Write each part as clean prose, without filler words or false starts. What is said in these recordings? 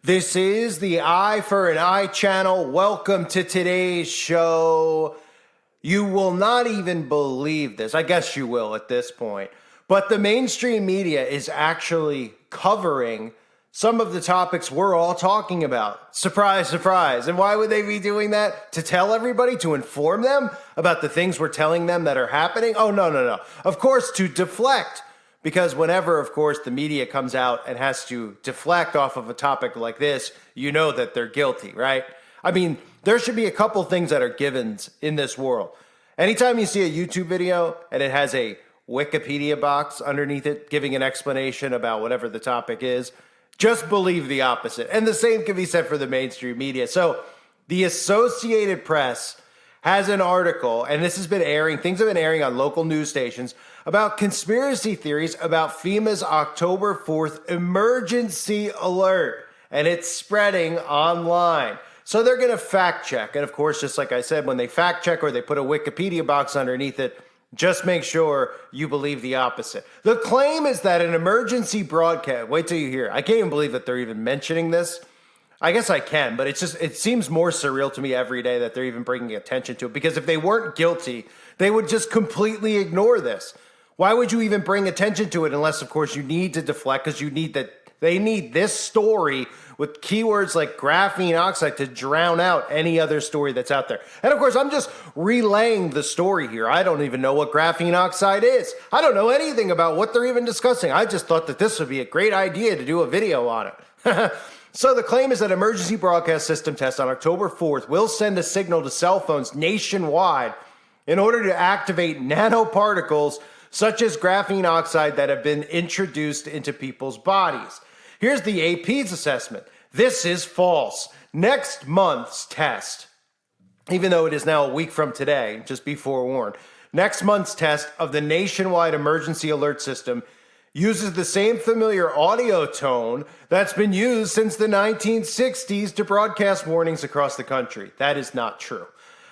This is the Eye for an Eye channel. Welcome to today's show. You will not even believe this. I guess you will at this point. But the mainstream media is actually covering some of the topics we're all talking about. Surprise, surprise. And why would they be doing that? To tell everybody, to inform them about the things we're telling them that are happening? Oh, no. Of course, to deflect. Because whenever, of course, the media comes out and has to deflect off of a topic like this, you know that they're guilty, right? I mean, there should be a couple things that are givens in this world. Anytime you see a YouTube video and it has a Wikipedia box underneath it giving an explanation about whatever the topic is, just believe the opposite. And the same can be said for the mainstream media. So the Associated Press has an article, and this has been airing, things have been airing on local news stations about conspiracy theories about FEMA's October 4th emergency alert, and it's spreading online. So they're going to fact check. And of course, just like I said, when they fact check or they put a Wikipedia box underneath it, just make sure you believe the opposite. The claim is that an emergency broadcast, wait till you hear, I can't even believe that they're even mentioning this. I guess I can, but it seems more surreal to me every day that they're even bringing attention to it. Because if they weren't guilty, they would just completely ignore this. Why would you even bring attention to it unless, of course, you need to deflect because they need this story with keywords like graphene oxide to drown out any other story that's out there. And of course, I'm just relaying the story here. I don't even know what graphene oxide is. I don't know anything about what they're even discussing. I just thought that this would be a great idea to do a video on it. So the claim is that emergency broadcast system test on October 4th will send a signal to cell phones nationwide in order to activate nanoparticles such as graphene oxide that have been introduced into people's bodies. Here's the AP's assessment. This is false. Next month's test, even though it is now a week from today, just be forewarned, next month's test of the nationwide emergency alert system uses the same familiar audio tone that's been used since the 1960s to broadcast warnings across the country. That is not true.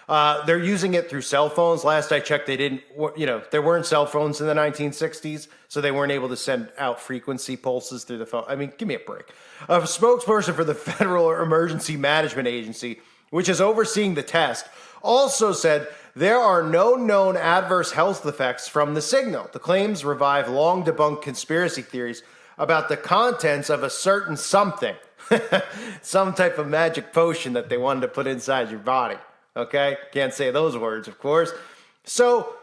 They're using it through cell phones. Last I checked, there weren't cell phones in the 1960s, so they weren't able to send out frequency pulses through the phone. I mean, give me a break. A spokesperson for the Federal Emergency Management Agency, which is overseeing the test, also said there are no known adverse health effects from the signal. The claims revive long debunked conspiracy theories about the contents of a certain something, some type of magic potion that they wanted to put inside your body. Okay? Can't say those words, of course. So,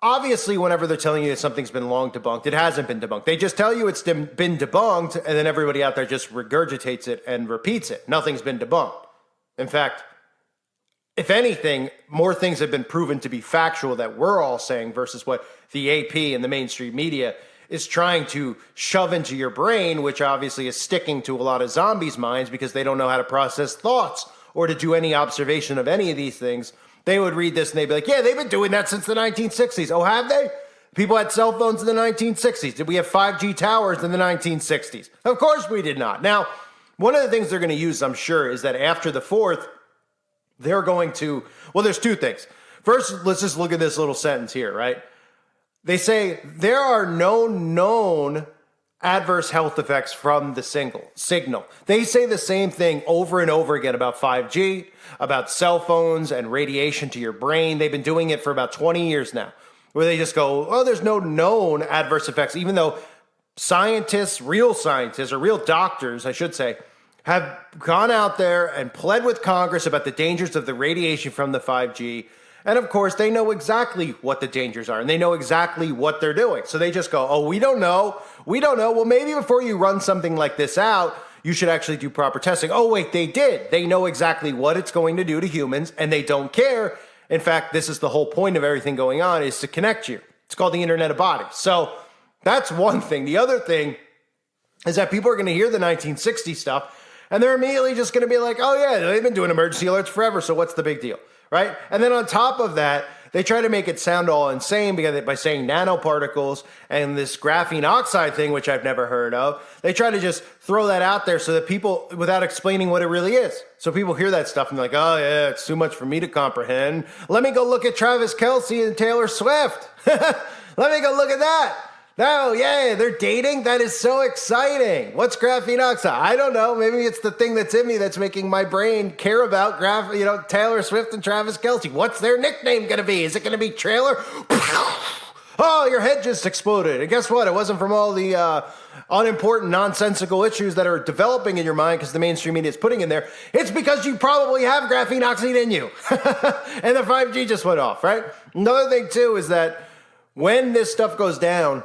obviously, whenever they're telling you that something's been long debunked, it hasn't been debunked. They just tell you it's been debunked, and then everybody out there just regurgitates it and repeats it. Nothing's been debunked. In fact, if anything, more things have been proven to be factual that we're all saying versus what the AP and the mainstream media is trying to shove into your brain, which obviously is sticking to a lot of zombies' minds because they don't know how to process thoughts or to do any observation of any of these things. They would read this and they'd be like, yeah, they've been doing that since the 1960s. Oh, have they? People had cell phones in the 1960s. Did we have 5G towers in the 1960s? Of course we did not. Now, one of the things they're going to use, I'm sure, is that after the 4th, they're going to, well, there's two things. First, let's just look at this little sentence here, right? They say there are no known adverse health effects from the signal. They say the same thing over and over again about 5G, about cell phones and radiation to your brain. They've been doing it for about 20 years now, where they just go, oh, there's no known adverse effects, even though scientists, or real doctors, I should say, have gone out there and pled with Congress about the dangers of the radiation from the 5G. And of course, they know exactly what the dangers are and they know exactly what they're doing. So they just go, oh, we don't know. Well, maybe before you run something like this out, you should actually do proper testing. Oh, wait, they did. They know exactly what it's going to do to humans and they don't care. In fact, this is the whole point of everything going on, is to connect you. It's called the Internet of Bodies. So that's one thing. The other thing is that people are going to hear the 1960 stuff and they're immediately just going to be like, oh, yeah, they've been doing emergency alerts forever, so what's the big deal, right? And then on top of that, they try to make it sound all insane by saying nanoparticles and this graphene oxide thing, which I've never heard of. They try to just throw that out there so that people, without explaining what it really is. So people hear that stuff and they're like, oh, yeah, it's too much for me to comprehend. Let me go look at Travis Kelce and Taylor Swift. Let me go look at that. No, yay, they're dating? That is so exciting. What's graphene oxide? I don't know. Maybe it's the thing that's in me that's making my brain care about Taylor Swift and Travis Kelce. What's their nickname going to be? Is it going to be Trailer? Oh, your head just exploded. And guess what? It wasn't from all the unimportant, nonsensical issues that are developing in your mind because the mainstream media is putting in there. It's because you probably have graphene oxide in you. And the 5G just went off, right? Another thing, too, is that when this stuff goes down,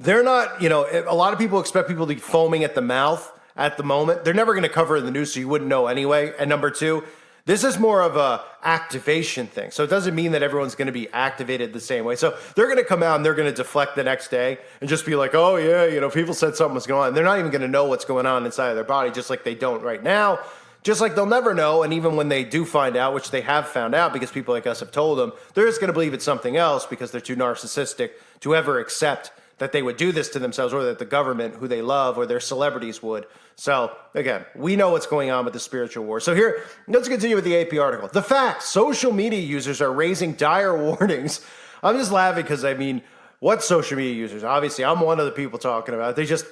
they're not, a lot of people expect people to be foaming at the mouth at the moment. They're never going to cover it in the news, so you wouldn't know anyway. And number two, this is more of a activation thing. So it doesn't mean that everyone's going to be activated the same way. So they're going to come out and they're going to deflect the next day and just be like, oh, yeah, people said something was going on. They're not even going to know what's going on inside of their body, just like they don't right now. Just like they'll never know, and even when they do find out, which they have found out because people like us have told them, they're just going to believe it's something else because they're too narcissistic to ever accept that they would do this to themselves or that the government, who they love, or their celebrities would. So, again, we know what's going on with the spiritual war. So here, let's continue with the AP article. The facts: social media users are raising dire warnings. I'm just laughing because, what social media users? Obviously, I'm one of the people talking about it.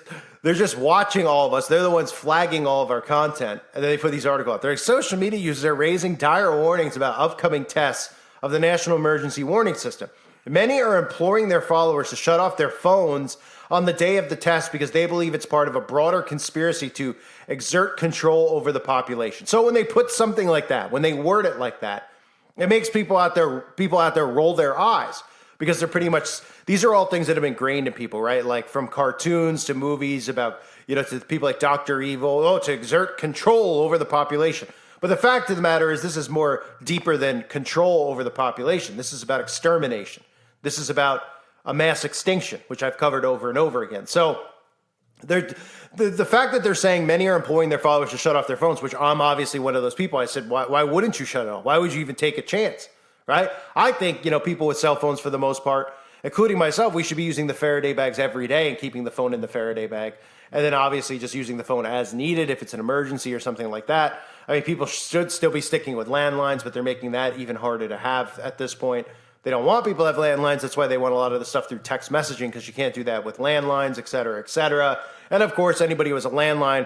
They're just watching all of us. They're the ones flagging all of our content. And then they put these articles out. They're like, social media users are raising dire warnings about upcoming tests of the National Emergency Warning System. Many are imploring their followers to shut off their phones on the day of the test because they believe it's part of a broader conspiracy to exert control over the population. So when they put something like that, when they word it like that, it makes people out there roll their eyes because they're pretty much, these are all things that have been ingrained in people, right? Like from cartoons to movies about, to people like Dr. Evil, to exert control over the population. But the fact of the matter is this is more deeper than control over the population. This is about extermination. This is about a mass extinction, which I've covered over and over again. So the fact that they're saying many are employing their followers to shut off their phones, which I'm obviously one of those people. I said, why wouldn't you shut it off? Why would you even take a chance, right? I think, people with cell phones for the most part, including myself, we should be using the Faraday bags every day and keeping the phone in the Faraday bag. And then obviously just using the phone as needed if it's an emergency or something like that. People should still be sticking with landlines, but they're making that even harder to have at this point. They don't want people to have landlines. That's why they want a lot of the stuff through text messaging because you can't do that with landlines, et cetera, et cetera. And of course, anybody who has a landline,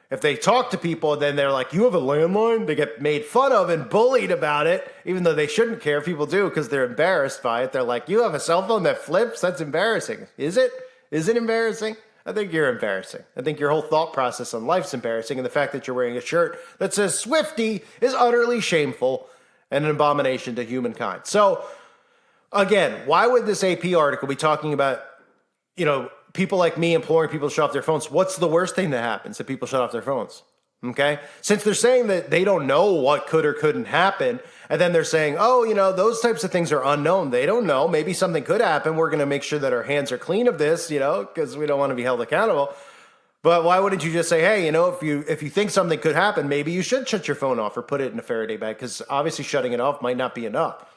if they talk to people, then they're like, you have a landline? They get made fun of and bullied about it, even though they shouldn't care. People do because they're embarrassed by it. They're like, you have a cell phone that flips? That's embarrassing. Is it? Is it embarrassing? I think you're embarrassing. I think your whole thought process on life's embarrassing, and the fact that you're wearing a shirt that says Swifty is utterly shameful and an abomination to humankind. So, again, why would this AP article be talking about, people like me imploring people to shut off their phones? What's the worst thing that happens if people shut off their phones? Okay? Since they're saying that they don't know what could or couldn't happen, and then they're saying, those types of things are unknown. They don't know. Maybe something could happen. We're going to make sure that our hands are clean of this, because we don't want to be held accountable. But why wouldn't you just say, hey, if you think something could happen, maybe you should shut your phone off or put it in a Faraday bag, because obviously shutting it off might not be enough.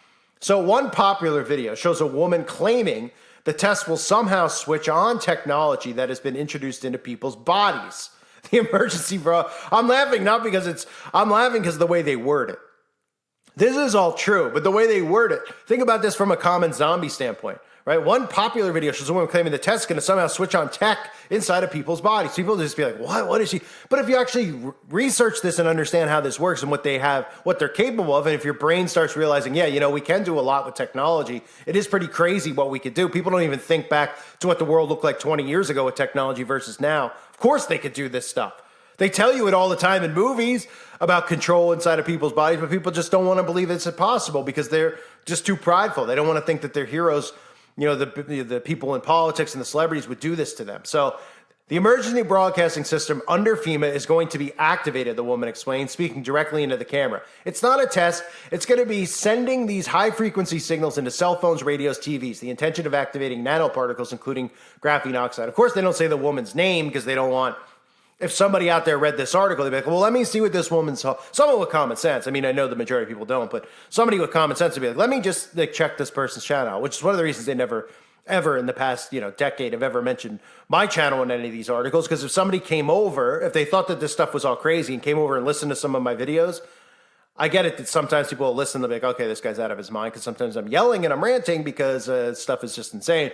So one popular video shows a woman claiming the test will somehow switch on technology that has been introduced into people's bodies. The emergency, bro. I'm laughing because of the way they word it. This is all true, but the way they word it, think about this from a common zombie standpoint, right? One popular video shows a woman claiming the test is going to somehow switch on tech inside of people's bodies. People just be like, what is she? But if you actually research this and understand how this works and what they're capable of, and if your brain starts realizing, we can do a lot with technology, it is pretty crazy what we could do. People don't even think back to what the world looked like 20 years ago with technology versus now. Of course they could do this stuff. They tell you it all the time in movies about control inside of people's bodies, but people just don't want to believe it's possible because they're just too prideful. They don't want to think that their heroes, the people in politics and the celebrities would do this to them. So the emergency broadcasting system under FEMA is going to be activated, the woman explained, speaking directly into the camera. It's not a test. It's going to be sending these high-frequency signals into cell phones, radios, TVs. The intention of activating nanoparticles, including graphene oxide. Of course, they don't say the woman's name because they don't want... If somebody out there read this article, they'd be like, well, let me see what this woman's... Someone with common sense. I know the majority of people don't, but somebody with common sense would be like, let me just check this person's channel, which is one of the reasons they never, ever in the past, decade have ever mentioned my channel in any of these articles. Because if somebody came over, if they thought that this stuff was all crazy and came over and listened to some of my videos, I get it that sometimes people will listen, they'll be like, okay, this guy's out of his mind, because sometimes I'm yelling and I'm ranting because stuff is just insane.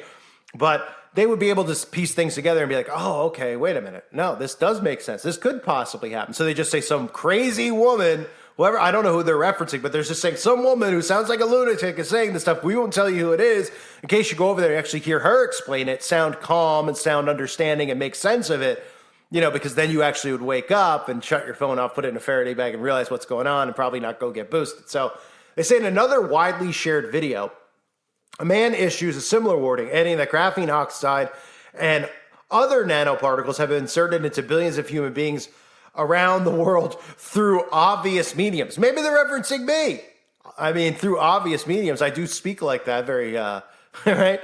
But they would be able to piece things together and be like, oh, okay, wait a minute. No, this does make sense. This could possibly happen. So they just say some crazy woman, whoever, I don't know who they're referencing, but they're just saying some woman who sounds like a lunatic is saying this stuff. We won't tell you who it is in case you go over there and actually hear her explain it, sound calm and sound understanding and make sense of it, because then you actually would wake up and shut your phone off, put it in a Faraday bag and realize what's going on and probably not go get boosted. So they say in another widely shared video, a man issues a similar warning, adding that graphene oxide and other nanoparticles have been inserted into billions of human beings around the world through obvious mediums. Maybe they're referencing me. I mean, through obvious mediums. I do speak like that very, right?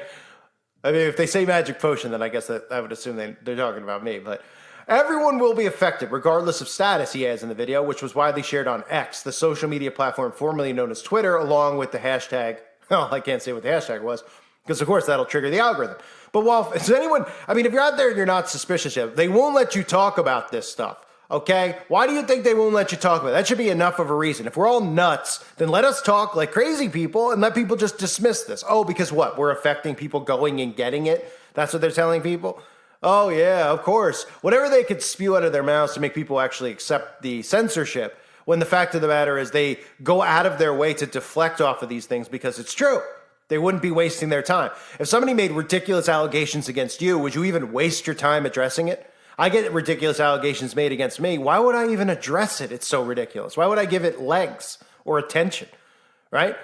I mean, if they say magic potion, then I guess that I would assume they're talking about me. But everyone will be affected, regardless of status, he has in the video, which was widely shared on X, the social media platform formerly known as Twitter, along with the hashtag. Well, I can't say what the hashtag was, because of course that'll trigger the algorithm. But if you're out there and you're not suspicious yet, they won't let you talk about this stuff, okay? Why do you think they won't let you talk about it? That should be enough of a reason. If we're all nuts, then let us talk like crazy people and let people just dismiss this. Oh, because what? We're affecting people going and getting it? That's what they're telling people? Oh, yeah, of course. Whatever they could spew out of their mouths to make people actually accept the censorship, when the fact of the matter is they go out of their way to deflect off of these things because it's true. They wouldn't be wasting their time. If somebody made ridiculous allegations against you, would you even waste your time addressing it? I get ridiculous allegations made against me. Why would I even address it? It's so ridiculous. Why would I give it legs or attention, right?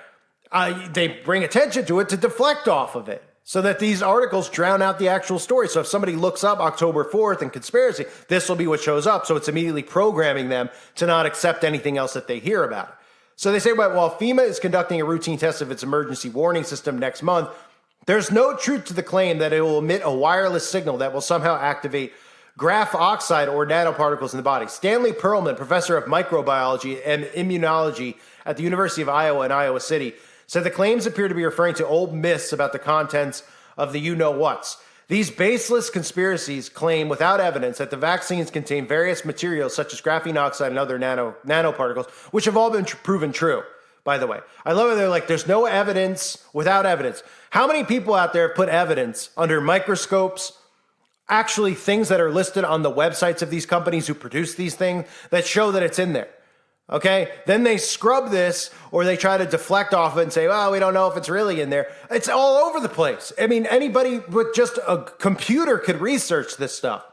They bring attention to it to deflect off of it, so that these articles drown out the actual story. So if somebody looks up October 4th and conspiracy, this will be what shows up. So it's immediately programming them to not accept anything else that they hear about it. So they say, while FEMA is conducting a routine test of its emergency warning system next month, there's no truth to the claim that it will emit a wireless signal that will somehow activate graph oxide or nanoparticles in the body. Stanley Perlman, professor of microbiology and immunology at the University of Iowa in Iowa City, said the claims appear to be referring to old myths about the contents of the you-know-whats. These baseless conspiracies claim without evidence that the vaccines contain various materials such as graphene oxide and other nanoparticles, which have all been proven true, by the way. I love it. They're like, there's no evidence without evidence. How many people out there have put evidence under microscopes, actually things that are listed on the websites of these companies who produce these things that show that it's in there? Okay, then they scrub this or they try to deflect off it and say, well, we don't know if it's really in there. It's all over the place. I mean, anybody with just a computer could research this stuff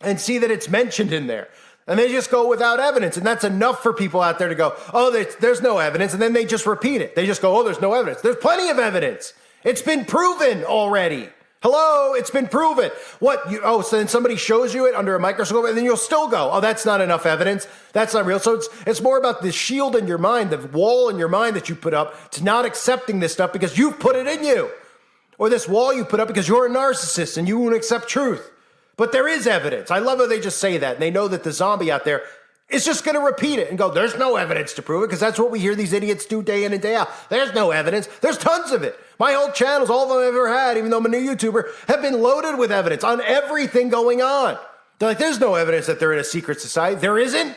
and see that it's mentioned in there. And they just go without evidence. And that's enough for people out there to go, oh, there's no evidence. And then they just repeat it. They just go, oh, there's no evidence. There's plenty of evidence. It's been proven already. Hello, it's been proven. So then somebody shows you it under a microscope and then you'll still go, oh, that's not enough evidence. That's not real. So it's more about the shield in your mind, the wall in your mind that you put up to not accepting this stuff because you've put it in you. Or this wall you put up because you're a narcissist and you won't accept truth. But there is evidence. I love how they just say that. And they know that the zombie out there is just going to repeat it and go, there's no evidence to prove it, because that's what we hear these idiots do day in and day out. There's no evidence. There's tons of it. My old channels, all of them I've ever had, even though I'm a new YouTuber, have been loaded with evidence on everything going on. They're like, there's no evidence that they're in a secret society. There isn't?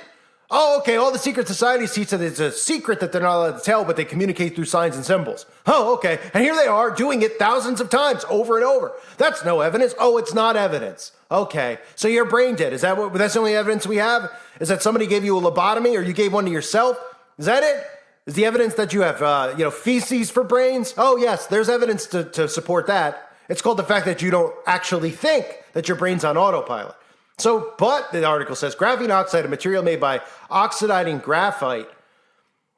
Oh, okay, all the secret societies teach that it's a secret that they're not allowed to tell, but they communicate through signs and symbols. Oh, okay, and here they are doing it thousands of times over and over. That's no evidence. Oh, it's not evidence. Okay, so you're brain dead. That's the only evidence we have? Is that somebody gave you a lobotomy or you gave one to yourself? Is that it? Is the evidence that you have, feces for brains? Oh, yes, there's evidence to support that. It's called the fact that you don't actually think that your brain's on autopilot. But the article says, graphene oxide, a material made by oxidizing graphite,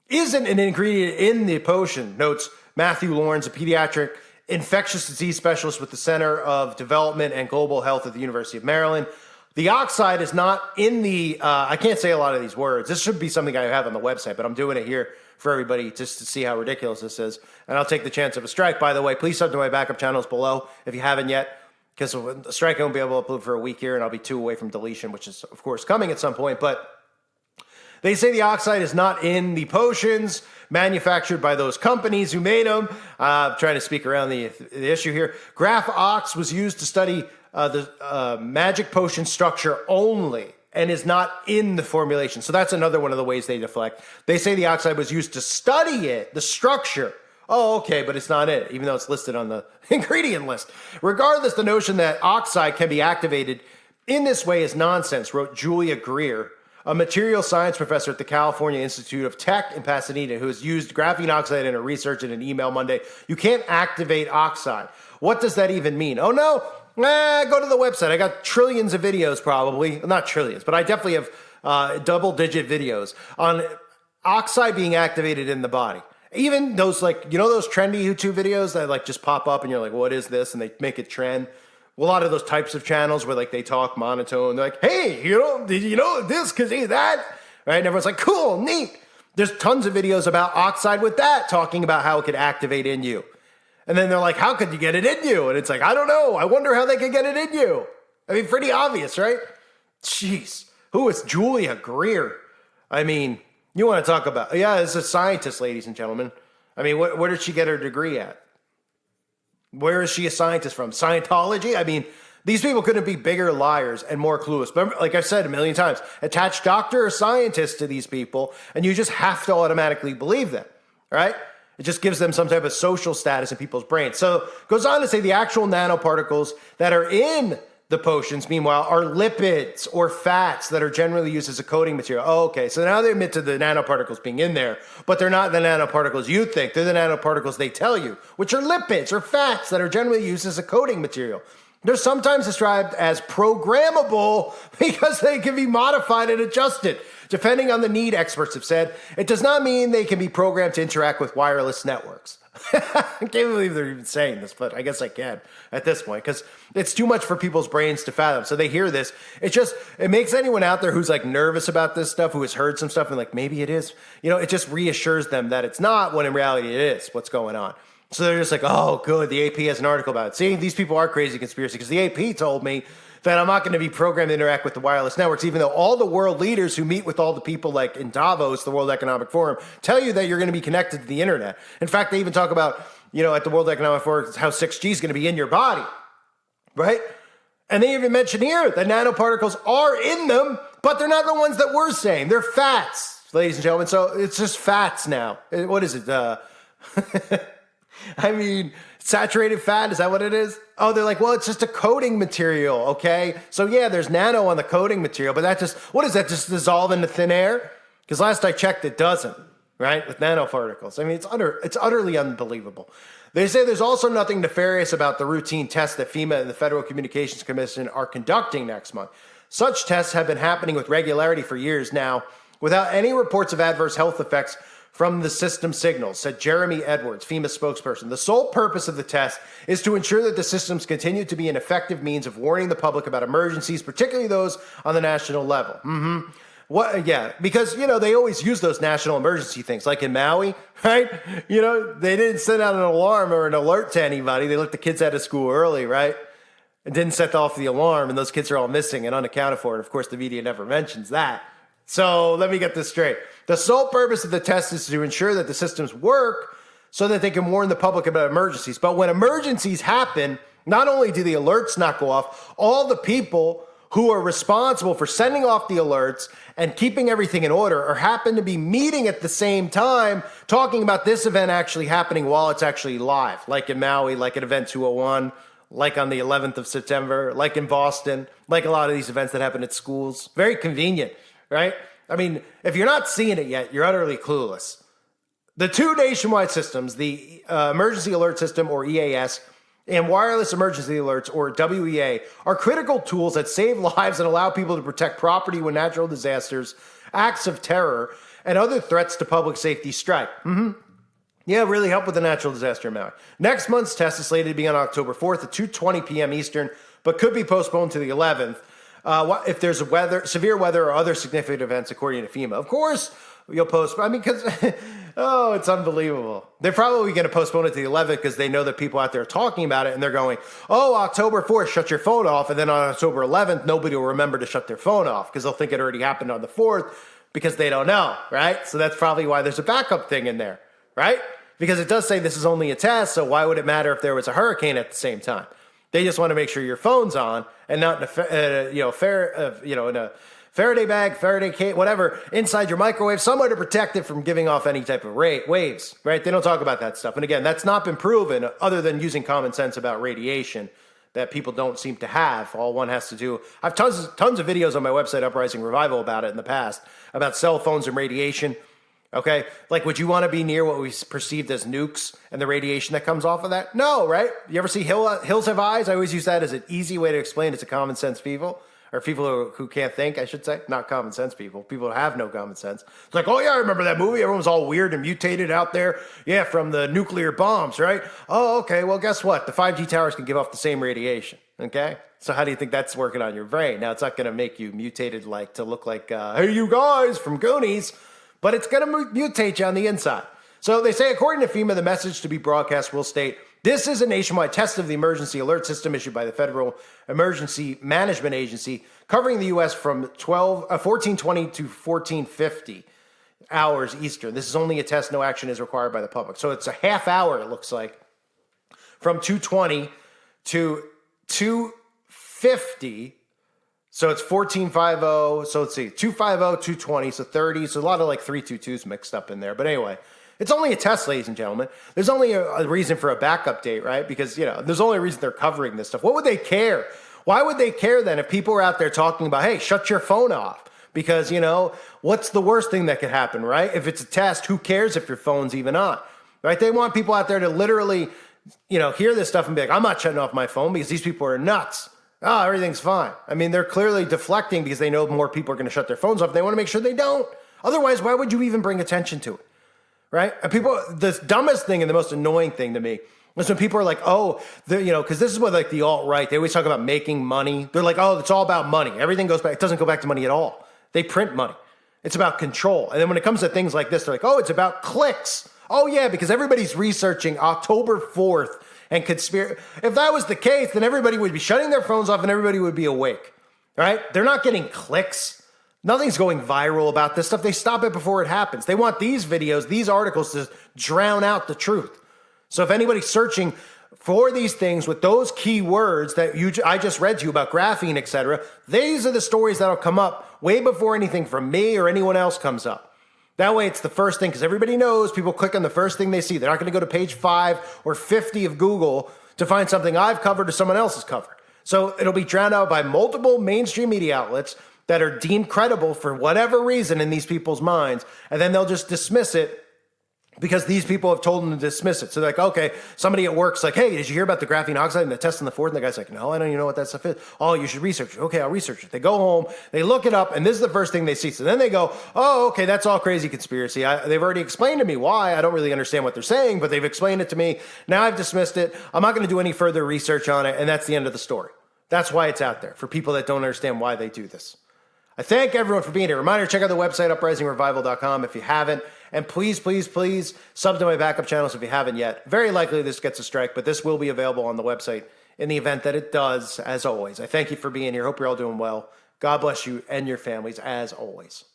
isn't an ingredient in the potion, notes Matthew Lawrence, a pediatric infectious disease specialist with the Center of Development and Global Health at the University of Maryland. The oxide is not in the, I can't say a lot of these words. This should be something I have on the website, but I'm doing it here for everybody just to see how ridiculous this is. And I'll take the chance of a strike. By the way, please sub to my backup channels below if you haven't yet, because a strike I won't be able to upload for a week here, and I'll be 2 away from deletion, which is, of course, coming at some point. But they say the oxide is not in the potions manufactured by those companies who made them. Trying to speak around the issue here. Graph Ox was used to study the magic potion structure only and is not in the formulation. So that's another one of the ways they deflect. They say the oxide was used to study it, the structure, Oh, okay, but it's not it, even though it's listed on the ingredient list. Regardless, the notion that oxide can be activated in this way is nonsense, wrote Julia Greer, a material science professor at the California Institute of Tech in Pasadena, who has used graphene oxide in her research in an email Monday. You can't activate oxide. What does that even mean? Oh, no. Go to the website. I got trillions of videos, probably. Not trillions, but I definitely have double-digit videos on oxide being activated in the body. Even those, like, you know those trendy YouTube videos that, like, just pop up and you're like, what is this? And they make it trend. Well, a lot of those types of channels where, like, they talk monotone. They're like, hey, did you know this? Because that. Right? And everyone's like, cool, neat. There's tons of videos about oxide with that, talking about how it could activate in you. And then they're like, how could you get it in you? And it's like, I don't know. I wonder how they could get it in you. I mean, pretty obvious, right? Jeez. Who is Julia Greer? I mean, you want to talk about, yeah, it's a scientist, ladies and gentlemen. I mean, where did she get her degree at? Where is she a scientist from? Scientology? I mean, these people couldn't be bigger liars and more clueless. But like I've said a million times, attach doctor or scientist to these people, and you just have to automatically believe them, right? It just gives them some type of social status in people's brains. So it goes on to say the actual nanoparticles that are in the potions, meanwhile, are lipids or fats that are generally used as a coating material. Oh, okay. So now they admit to the nanoparticles being in there, but they're not the nanoparticles you think. They're the nanoparticles they tell you, which are lipids or fats that are generally used as a coating material. They're sometimes described as programmable because they can be modified and adjusted, depending on the need, experts have said. It does not mean they can be programmed to interact with wireless networks. I can't believe they're even saying this, but I guess I can at this point because it's too much for people's brains to fathom. So they hear this. It makes anyone out there who's like nervous about this stuff, who has heard some stuff and like, maybe it is, it just reassures them that it's not when in reality it is what's going on. So they're just like, oh, good. The AP has an article about it. See, these people are crazy conspiracy because the AP told me that I'm not going to be programmed to interact with the wireless networks, even though all the world leaders who meet with all the people like in Davos, the World Economic Forum, tell you that you're going to be connected to the internet. In fact, they even talk about, at the World Economic Forum, how 6G is going to be in your body, right? And they even mention here that nanoparticles are in them, but they're not the ones that we're saying. They're fats, ladies and gentlemen. So it's just fats now. What is it? I mean, saturated fat, is that what it is? Oh, they're like, well, it's just a coating material, okay? So yeah, there's nano on the coating material, but what does that just dissolve into thin air? Because last I checked, it doesn't, right? With nanoparticles. I mean, it's utterly unbelievable. They say there's also nothing nefarious about the routine tests that FEMA and the Federal Communications Commission are conducting next month. Such tests have been happening with regularity for years now, without any reports of adverse health effects from the system signals, said Jeremy Edwards, FEMA spokesperson. The sole purpose of the test is to ensure that the systems continue to be an effective means of warning the public about emergencies, particularly those on the national level. Yeah, because, they always use those national emergency things, like in Maui, right? They didn't send out an alarm or an alert to anybody. They let the kids out of school early, right? And didn't set off the alarm, and those kids are all missing and unaccounted for. And of course, the media never mentions that. So let me get this straight. The sole purpose of the test is to ensure that the systems work so that they can warn the public about emergencies. But when emergencies happen, not only do the alerts not go off, all the people who are responsible for sending off the alerts and keeping everything in order or happen to be meeting at the same time talking about this event actually happening while it's actually live, like in Maui, like at Event 201, like on the 11th of September, like in Boston, like a lot of these events that happen at schools. Very convenient. Right? I mean, if you're not seeing it yet, you're utterly clueless. The two nationwide systems, the Emergency Alert System, or EAS, and Wireless Emergency Alerts, or WEA, are critical tools that save lives and allow people to protect property when natural disasters, acts of terror, and other threats to public safety strike. Yeah, really help with the natural disaster amount. Next month's test is slated to be on October 4th at 2:20 p.m. Eastern, but could be postponed to the 11th. If there's severe weather or other significant events, according to FEMA. Of course, you'll postpone. I mean, because, it's unbelievable. They're probably going to postpone it to the 11th because they know that people out there are talking about it, and they're going, October 4th, shut your phone off. And then on October 11th, nobody will remember to shut their phone off because they'll think it already happened on the 4th because they don't know, right? So that's probably why there's a backup thing in there, right? Because it does say this is only a test, so why would it matter if there was a hurricane at the same time? They just want to make sure your phone's on and not in a Faraday bag, Faraday cage, whatever, inside your microwave, somewhere to protect it from giving off any type of waves, right? They don't talk about that stuff. And again, that's not been proven other than using common sense about radiation that people don't seem to have. All one has to do. I have tons of videos on my website, Uprising Revival, about it in the past, about cell phones and radiation. Okay? Like, would you want to be near what we perceived as nukes and the radiation that comes off of that? No, right? You ever see Hills Have Eyes? I always use that as an easy way to explain it to common sense people. Or people who can't think, I should say. Not common sense people. People who have no common sense. It's like, oh yeah, I remember that movie. Everyone was all weird and mutated out there. Yeah, from the nuclear bombs, right? Oh, okay. Well, guess what? The 5G towers can give off the same radiation. Okay? So how do you think that's working on your brain? Now, it's not going to make you mutated like to look like, hey, you guys from Goonies. But it's going to mutate you on the inside. So they say, according to FEMA, the message to be broadcast will state, this is a nationwide test of the emergency alert system issued by the Federal Emergency Management Agency covering the U.S. from 1420 to 1450 hours Eastern. This is only a test. No action is required by the public. So it's a half hour, it looks like, from 220 to 250. So it's 1450. So let's see, 250, 220, so 30. So a lot of like 322s mixed up in there. But anyway, it's only a test, ladies and gentlemen. There's only a reason for a backup date, right? Because, you know, there's only a reason they're covering this stuff. What would they care? Why would they care then if people are out there talking about, hey, shut your phone off? Because, you know, what's the worst thing that could happen, right? If it's a test, who cares if your phone's even on, right? They want people out there to literally, you know, hear this stuff and be like, I'm not shutting off my phone because these people are nuts. Oh, everything's fine. I mean, they're clearly deflecting because they know more people are going to shut their phones off. They want to make sure they don't. Otherwise, why would you even bring attention to it? Right? And people, the dumbest thing and the most annoying thing to me is when people are like, oh, you know, because this is what like the alt-right, they always talk about making money. They're like, oh, it's all about money. Everything goes back. It doesn't go back to money at all. They print money. It's about control. And then when it comes to things like this, they're like, oh, it's about clicks. Oh, yeah, because everybody's researching October 4th and conspiracy. If that was the case, then everybody would be shutting their phones off and everybody would be awake. Right? They're not getting clicks. Nothing's going viral about this stuff. They stop it before it happens. They want these videos, these articles to drown out the truth. So if anybody's searching for these things with those key words that I just read to you about graphene, etc., these are the stories that'll come up way before anything from me or anyone else comes up. That way it's the first thing, because everybody knows people click on the first thing they see. They're not going to go to page 5 or 50 of Google to find something I've covered or someone else has covered. So it'll be drowned out by multiple mainstream media outlets that are deemed credible for whatever reason in these people's minds, and then they'll just dismiss it because these people have told them to dismiss it. So they're like, okay, somebody at work's like, hey, did you hear about the graphene oxide and the test on the 4th? And the guy's like, no, I don't even know what that stuff is. Oh, you should research it. Okay, I'll research it. They go home, they look it up, and this is the first thing they see. So then they go, oh, okay, that's all crazy conspiracy. They've already explained to me why. I don't really understand what they're saying, but they've explained it to me. Now I've dismissed it. I'm not going to do any further research on it, and that's the end of the story. That's why it's out there, for people that don't understand why they do this. I thank everyone for being here. Reminder, check out the website, uprisingrevival.com, if you haven't. And please, please, please sub to my backup channels if you haven't yet. Very likely this gets a strike, but this will be available on the website in the event that it does, as always. I thank you for being here. Hope you're all doing well. God bless you and your families, as always.